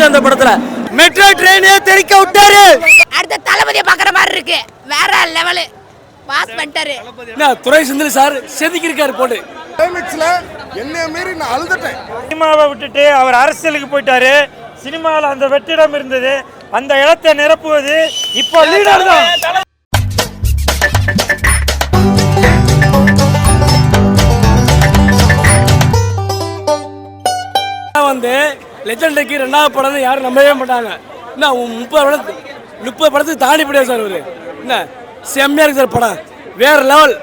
செருப்படி அந்த படத்துல. மெட்ரோ ட்ரெயினே தெறிக்க விட்டாரு. அடுத்த தளபதியை பாக்குற மாதிரி இருக்கு. வேற லெவல் பாஸ் பண்ணிட்டாரு. துரை செந்தில் சார் செதுக்கி இருக்காரு போட்டு. கிளைமேக்ஸ்ல என்னைய மீறி நான் அழுதுட்டேன். சினிமாவை விட்டுட்டு அவர் அரசியலுக்கு போயிட்டாரு. சினிமாவில் அந்த வெற்றிடம் இருந்தது, அந்த இடத்தை நிரப்புவது இப்போ லீடர் தான். வந்து லெஜெண்டுக்கு 2வது படம் யாரும் நம்பவே மாட்டாங்க. என்ன 30 படத்துக்கு தாண்டி போயிடுவார் சார் அவரு. என்ன செம்மையா இருக்கு சார் படம், வேற லெவல்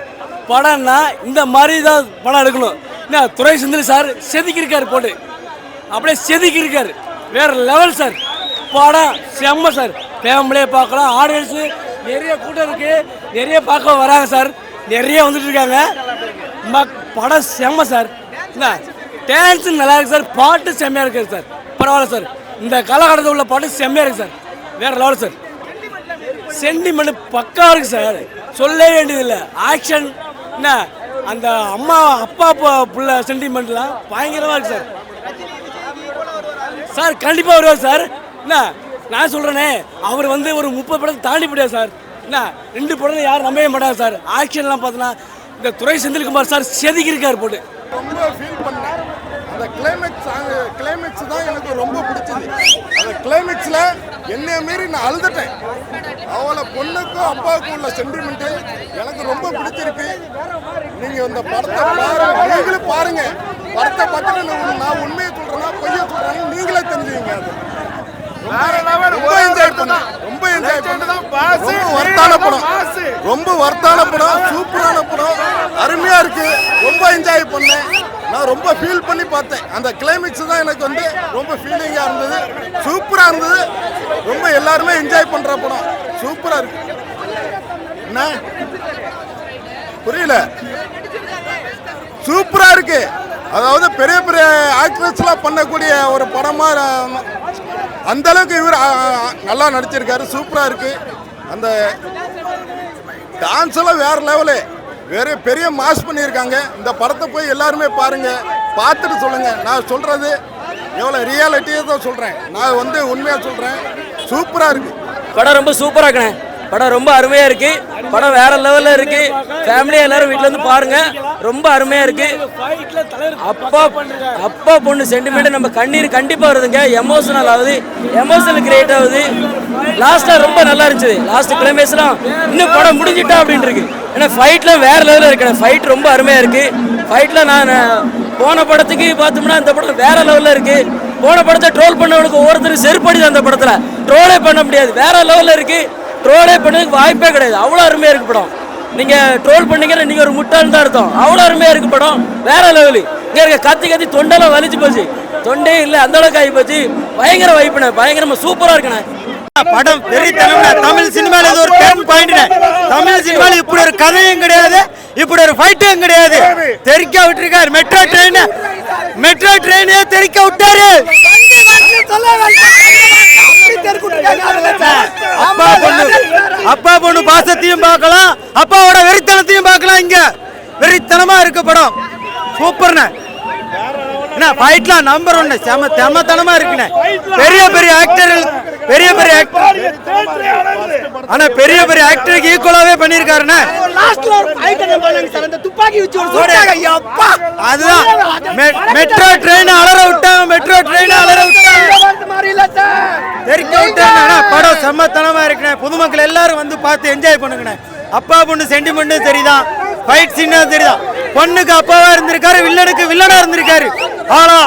படம்னா இந்த மாதிரி தான் படம் எடுக்கணும். என்ன துரை செந்தில் சார் செதுக்கி இருக்காரு போட்டு, அப்படியே செதுக்கி இருக்காரு, வேற லெவல் சார் படம் செம்ம சார். ஃபேமிலியே பார்க்கலாம், ஆடியன்ஸு நிறைய கூட்டம் இருக்கு, நிறைய பார்க்க வராங்க சார், நிறைய வந்துட்டு இருக்காங்க. படம் செம்ம சார். என்ன டான்ஸ் நல்லா இருக்கு சார், பாட்டு செம்மையா இருக்கு சார், பரவாயில்ல சார். இந்த காலகட்டத்தில் உள்ள பாட்டு செம்மையா இருக்கு சார், வேற லெவல் சார். சென்டிமெண்ட் பக்கா இருக்கு சார், சொல்ல வேண்டியதில்லை. ஆக்ஷன் என்ன அந்த அம்மா அப்பா புள்ள சென்டிமெண்ட்லாம் பயங்கரமா இருக்கு சார். சார் கண்டிப்பா வருவார் சார். என்ன நான் சொல்றேனே, அவர் வந்து ஒரு 30 படத்தை தாண்டி போயிடுவார் சார். என்ன 2 படம் யாரும் நம்பவே மாட்டாங்க சார். ஆக்ஷன்லாம் பார்த்தோன்னா இந்த துரை செந்தில்குமார் சார் செதுக்கி இருக்கார் போட்டு. ரொம்ப ஃபீல் பண்ணேன். அந்த கிளைமேக்ஸ் தான் எனக்கு ரொம்ப பிடிச்சது. அந்த கிளைமேக்ஸில் என்னைய மீறி நான் அழுதுட்டேன். அவளை பொண்ணுக்கும் அப்பாவுக்கும் உள்ள சென்டிமெண்ட்டு எனக்கு ரொம்ப பிடிச்சிருக்கு. நீங்கள் இந்த படத்தை பாருங்க, நீங்களும் பாருங்க. படத்தை பார்த்துட்டு நான் உண்மையை சொல்கிறேன்னா பொய்யை சொல்கிறேன்னு நீங்களே தெரிஞ்சுங்க. அது ரொம்ப என்ஜாய் பண்ணேன், ரொம்ப என்ஜாய் பண்ணேன். ரொம்ப வர்த்தான படம், ரொம்ப வர்த்தான படம், சூப்பரான படம், அருமையாக இருக்கு. ரொம்ப என்ஜாய் பண்ணேன், நான் ரொம்ப ஃபீல் பண்ணி பார்த்தேன். அந்த கிளைமேக்ஸ் தான் எனக்கு வந்து ரொம்ப ஃபீலிங்காக இருந்தது, சூப்பராக இருந்தது. ரொம்ப எல்லாருமே என்ஜாய் பண்ணுற படம், சூப்பராக இருக்கு. என்ன புரியல, சூப்பராக இருக்கு. அதாவது பெரிய பெரிய ஆக்ட்ரஸ்லாம் பண்ணக்கூடிய ஒரு படமாக அந்த அளவுக்கு இவர் நல்லா நடிச்சிருக்காரு, சூப்பராக இருக்கு. அந்த டான்ஸ் எல்லாம் வேற லெவலு, வேற பெரிய மாஸ் பண்ணியிருக்காங்க. இந்த படத்தை போய் எல்லாருமே பாருங்க, பார்த்துட்டு சொல்லுங்க. நான் சொல்றது எவ்வளோ ரியாலிட்டியை தான் சொல்றேன், நான் வந்து உண்மையாக சொல்றேன். சூப்பராக இருக்கு படம், ரொம்ப சூப்பராக இருக்குண்ணே. படம் ரொம்ப அருமையா இருக்கு, படம் வேற லெவல்ல இருக்கு. ஃபேமிலியா எல்லாரும் வீட்டுல இருந்து பாருங்க, ரொம்ப அருமையா இருக்கு. அப்பா பொண்ணு சென்டிமெண்ட் நம்ம கண்ணீர் கண்டிப்பா வருதுங்க, எமோஷனல் ஆகுது, எமோஷனல் கிரியேட் ஆகுது. லாஸ்டா ரொம்ப நல்லா இருந்துச்சு. லாஸ்ட் கிளைமேக்ஸ்லாம் இன்னும் படம் முடிஞ்சிட்டா அப்படின்னு இருக்கு. ஏன்னா ஃபைட்லாம் வேற லெவலில் இருக்கு, ஃபைட் ரொம்ப அருமையா இருக்கு. ஃபைட்ல நான் போன படத்துக்கு பார்த்தோம்னா இந்த படம் வேற லெவலில் இருக்கு. போன படத்தை ட்ரோல் பண்ணவனுக்கு ஒவ்வொருத்தருக்கு செருப்படி அந்த படத்துல ட்ரோலே பண்ண முடியாது, வேற லெவலில் இருக்கு. ட்ரோலே பண்ணதுக்கு வாய்ப்பே கிடையாது, அவ்வளோ அருமையாக இருக்கு படம். நீங்கள் ட்ரோல் பண்ணீங்கன்னா நீங்கள் ஒரு முட்டாள் தான் அர்த்தம். அவ்வளோ அருமையாக இருக்கு படம், வேற லெவலு. இங்கே இருக்க கத்தி தொண்டெல்லாம் வலிச்சு போச்சு, தொண்டே இல்லை அந்த அளவுக்கு ஆகி போச்சு. பயங்கர வைப்புண்ணே, பயங்கரமாக சூப்பராக இருக்குண்ணே படம். வெறித்தனம்னா தமிழ் சினிமாவில் இது ஒரு டர்ன் பாயிண்ட்னு. தமிழ் சினிமாவில் இப்படி ஒரு கதையும் கிடையாது, இப்படி ஒரு ஃபைட்டும் கிடையாது. தெறிக்க விட்டுருக்காரு மெட்ரோ ட்ரெயினே தெறிக்க விட்டாரு. அப்பா பொண்ணு பாசத்தையும் பார்க்கலாம், அப்பாவோட வெறித்தனத்தையும் பார்க்கலாம். இங்க வெறித்தனமா இருக்கு படம், சூப்பர்ண்ணே. என்ன ஃபைட்லாம் நம்பர் 1, செமத்தனமா இருக்குண்ணே. பெரிய பெரிய ஆக்டர்கள், ஆனா பெரிய பெரிய ஆக்டருக்கு ஈக்குவலாவே பண்ணிருக்காருண்ணே. அதுதான் மெட்ரோ ட்ரெயின் அலற விட்டாங்க, தெறிக்க விட்டாங்க. படம் செம்மத்தனமா இருக்குண்ணே. பொதுமக்கள் எல்லாரும் வந்து பார்த்து என்ஜாய் பண்ணுங்கண்ணே. அப்பா பொண்ணு சென்டிமெண்ட்டும் சரிதான், ஃபைட் சீனும் சரிதான். பொண்ணுக்கு அப்பாவா இருந்திருக்காரு, வில்லனுக்கு வில்லனா இருந்திருக்காரு. ஆனா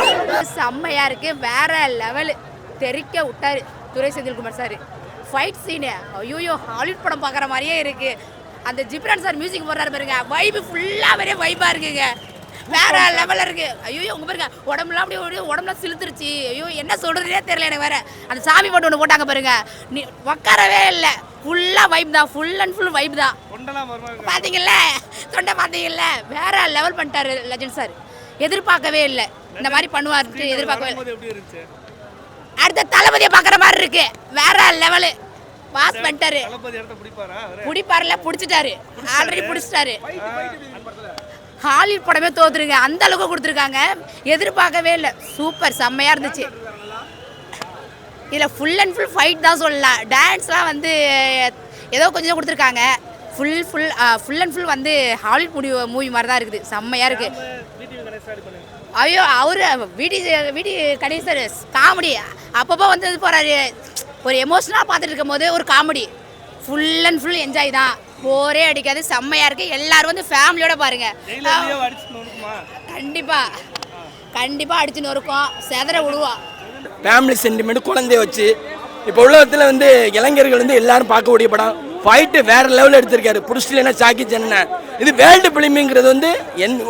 செம்மையா இருக்கு, வேற லெவல். தெறிக்க விட்டாரு துரை செந்தில்குமார் சார். ஃபைட் சீனு ஐயோ ஹாலிவுட் படம் பார்க்குற மாதிரியே இருக்கு. அந்த ஜிப்ரான் சார் மியூசிக் போடுறாரு பாருங்க, வைப்பு ஃபுல்லாக வேற வைப்பா இருக்குங்க, வேற லெவலில் இருக்கு. ஐயோ உங்க பாருங்க உடம்புலாம் அப்படியே உடம்புலாம் சிலுத்துருச்சு. ஐயோ என்ன சொல்றதுனே தெரியல எனக்கு. வேற அந்த சாமி போட்டு ஒன்று போட்டாங்க பாருங்க, நீ உட்காரவே இல்லை, ஃபுல்லாக வைப் தான், ஃபுல் அண்ட் ஃபுல் வைப் தான். பார்த்தீங்கல்ல தொண்டை, பார்த்தீங்கல்ல வேற லெவல் பண்ணிட்டாரு லெஜண்ட் சார். எதிர்பார்க்கவே இல்லை இந்த மாதிரி பண்ணுவார்ட்டு, எதிர்பார்க்கவே இல்லை. அடுத்த தளபதியை பார்க்குற மாதிரி இருக்கு, வேற லெவலு. பாஸ் பண்ணிட்டாரு, பிடிப்பாருல, பிடிச்சிட்டாரு, ஆல்ரெடி பிடிச்சிட்டாரு. ஹாலிவுட் படமே தோத்துருங்க, அந்த அளவுக்கு கொடுத்துருக்காங்க. எதிர்பார்க்கவே இல்லை, சூப்பர் செம்மையா இருந்துச்சு. இதில் ஃபுல் அண்ட் ஃபுல் ஃபைட் தான் சொல்லலாம். டான்ஸ்லாம் வந்து ஏதோ கொஞ்சம் கொடுத்துருக்காங்க. ஃபுல் அண்ட் ஃபுல் வந்து ஹாலிவுட் மூவி மாதிரி தான் இருக்குது. செம்மையாக இருக்குது. ஐயோ அவர் வீடி கணேசர் காமெடி அப்பப்போ வந்து போகிறாரு. ஒரு எமோஷனலாக பார்த்துட்டு இருக்கும் போது ஒரு comedy full and full enjoy தான். போரே அடிக்காது. செம்மையாக இருக்குது. எல்லோரும் வந்து ஃபேமிலியோட பாருங்கள். கண்டிப்பாக அடிச்சு நொறுக்கும். செதற விடுவா. ஃபேமிலி சென்டிமெண்ட் குழந்தைய வச்சு இப்போ உலகத்தில் வந்து இளைஞர்கள் வந்து எல்லாரும் பார்க்கக்கூடிய படம். ஃபைட்டு வேற லெவலில் எடுத்திருக்காரு. புருஷ்லினா சாக்கி சென்ன இது வேர்ல்டு பிலிமிங்கிறது வந்து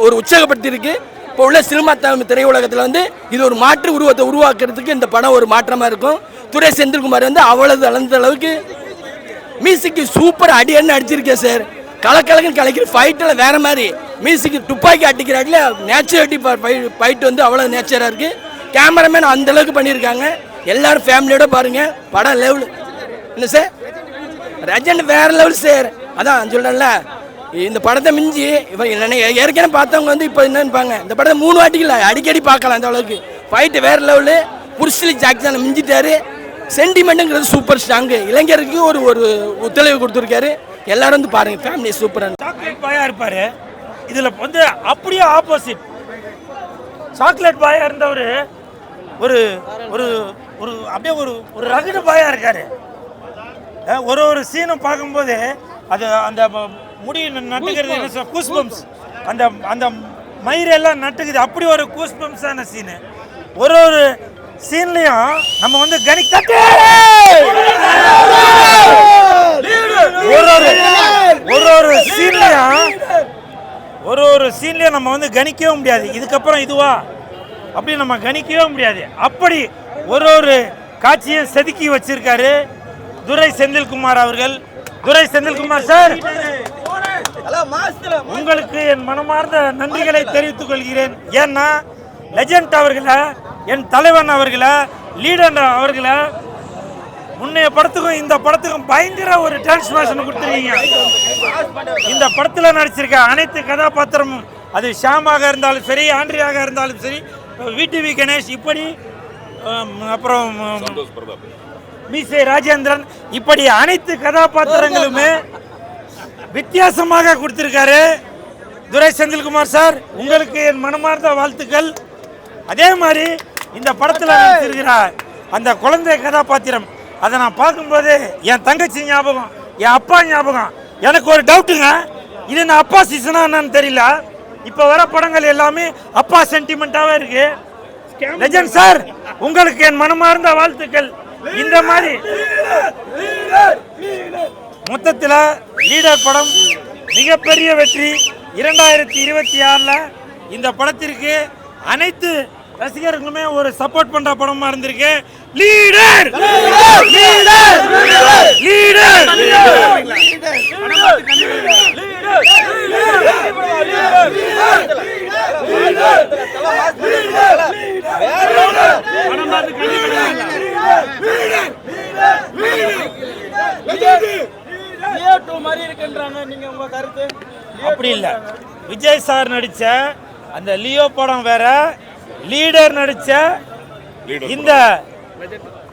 ஒரு உற்சாகப்படுத்தியிருக்கு. இப்போ உள்ள சினிமா திரையுலகத்தில் வந்து இது ஒரு மாற்று உருவத்தை உருவாக்குறதுக்கு இந்த படம் ஒரு மாற்றமாக இருக்கும். துரை செந்தில்குமார் வந்து அவ்வளவு அளந்த அளவுக்கு மியூசிக்கு சூப்பர் அடின்னு அடிச்சிருக்கேன் சார். கலக்கலக்குன்னு கலைக்கிற ஃபைட்டில் வேற மாதிரி மியூசிக்கு துப்பாக்கி அடிக்கிறாட்டில் நேச்சுரலிட்டி ஃபைட் வந்து அவ்வளோ நேச்சராக இருக்குது. கேமராமேன் அந்த அளவுக்கு பண்ணியிருக்காங்க. எல்லாரும் ஃபேமிலியோட பாருங்கள். படம் லெவல் என்ன சார், ரஜன் வேற லெவல் சார். அதான் சொல்கிறேன்ல, இந்த படத்தை மிஞ்சி இப்போ ஏற்கனவே பார்த்தவங்க வந்து இப்போ என்னன்னுப்பாங்க, இந்த படத்தை 3 வாட்டிகள் அடிக்கடி பார்க்கலாம். அந்த அளவுக்கு ஃபைட்டு வேற லெவலு. புருஷ்லி ஜாக்சனை மிஞ்சிட்டாரு. சென்டிமெண்ட்டுங்கிறது சூப்பர் ஸ்ட்ராங்கு. இளைஞருக்கு ஒரு ஒத்துழைப்பு கொடுத்துருக்காரு. எல்லாரும் வந்து பாருங்க. ஃபேமிலி சூப்பரான சாக்லேட் பாயா இருப்பாரு. இதில் வந்து அப்படியே ஆப்போசிட். சாக்லேட் பாயா இருந்தவர் ஒரு ஒரு ஒரு அப்படியே ஒரு ரகடு பாயா இருக்காரு. ஒரு சீனும் பார்க்கும்போது அது அந்த முடி நட்டுக்கிறது என்ன கூஸ்பம்ஸ், அந்த அந்த மயிரெல்லாம் நட்டுக்குது. அப்படி ஒரு கூஸ்பம்ஸான சீனு. ஒரு சீன்லையும் நம்ம வந்து ஒரு சீன்லையும் நம்ம வந்து கணிக்கவே முடியாது. இதுக்கப்புறம் இதுவா அப்படி நம்ம கணிக்கவே முடியாது. அப்படி ஒரு காட்சியை செதுக்கி வச்சிருக்காரு துரை செந்தில்குமார் அவர்கள். துரை செந்தில்குமார் சார், உங்களுக்கு என் மனமார்ந்த நன்றிகளை தெரிவித்துக் கொள்கிறேன். ஏன்னா லெஜண்ட் அவர்களை, என் தலைவன் அவர்களை, லீடர் அவர்களை முன்னைய படத்துக்கும் இந்த படத்துக்கும் பயங்கர ஒரு டிரான்ஸ்ஃபர்மேஷன் கொடுத்துருக்கீங்க. இந்த படத்தில் நடிச்சிருக்க அனைத்து கதாபாத்திரமும், அது ஷாமாக இருந்தாலும் சரி, ஆண்ட்ரியாக இருந்தாலும் சரி, விடிவி கணேஷ், இப்படி அப்புறம் மீசை ராஜேந்திரன், இப்படி அனைத்து கதாபாத்திரங்களுமே வித்தியாசமாக கொடுத்திருக்காரு துரை செந்தில்குமார் சார். உங்களுக்கு என் மனமார்ந்த வாழ்த்துக்கள். அதே மாதிரி இந்த படத்தில் நடிச்சிருக்கிறார் அந்த குழந்தை கதாபாத்திரம், அதை நான் பார்க்கும்போது என் தங்கச்சி ஞாபகம், என் அப்பா ஞாபகம். எனக்கு ஒரு டவுட்டுங்க, இது நான் அப்பா சீசனா என்னன்னு தெரியல. இப்போ வர படங்கள் எல்லாமே அப்பா சென்டிமெண்ட்டாகவே இருக்கு. லெஜண்ட் சார், உங்களுக்கு என் மனமார்ந்த வாழ்த்துக்கள். இந்த மாதிரி மொத்தத்தில் லீடர் படம் மிகப்பெரிய வெற்றி. 2026 இந்த படத்திற்கு அனைத்து ரசிகர்களுமே ஒரு சப்போர்ட் பண்ற படமா இருந்திருக்கு. லீடர் லீடர் லீடர் அப்படி இல்ல. விஜய் சார் நடிச்ச அந்த லியோ படம் வேற, லீடர் நடிச்ச இந்த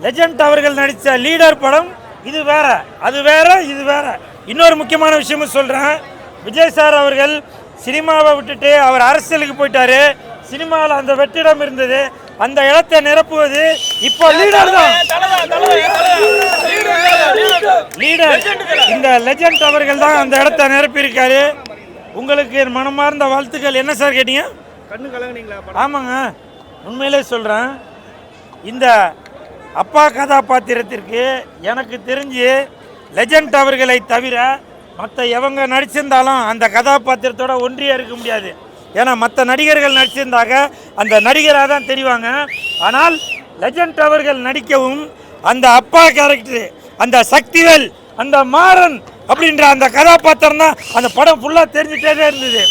லெஜண்ட் அவர்கள் நடிச்ச லீடர் படம் இது வேற, அது வேற, இது வேற. இன்னொரு முக்கியமான விஷயமும் சொல்றேன். விஜய் சார் அவர்கள் சினிமாவை விட்டுட்டு அவர் அரசியலுக்கு போயிட்டாரு. சினிமாவில் அந்த வெற்றிடம் இருந்தது, அந்த இடத்தை நிரப்புவது இப்போ லீடர் தான். லீடர் இந்த லெஜண்ட் அவர்கள் தான் அந்த இடத்தை நிரப்பியிருக்காரு. உங்களுக்கு என் மனமார்ந்த வாழ்த்துக்கள். என்ன சார் கேட்டீங்க? ஆமாங்க, உண்மையிலே சொல்கிறேன். இந்த அப்பா கதாபாத்திரத்திற்கு எனக்கு தெரிஞ்சு லெஜண்ட் அவர்களை தவிர மற்ற எவங்க நடிச்சிருந்தாலும் அந்த கதாபாத்திரத்தோட ஒன்றியே இருக்க முடியாது. ஏன்னா மற்ற நடிகர்கள் நடிச்சிருந்தாங்க அந்த நடிகராக தான் தெரிவாங்க. ஆனால் லெஜண்ட் அவர்கள் நடிக்கவும் அந்த அப்பா கேரக்டர், அந்த சக்திவேல், அந்த மாறன் அப்படின்ற அந்த கதாபாத்திரம் தான் அந்த படம் ஃபுல்லாக தெரிஞ்சுட்டே இருந்தது.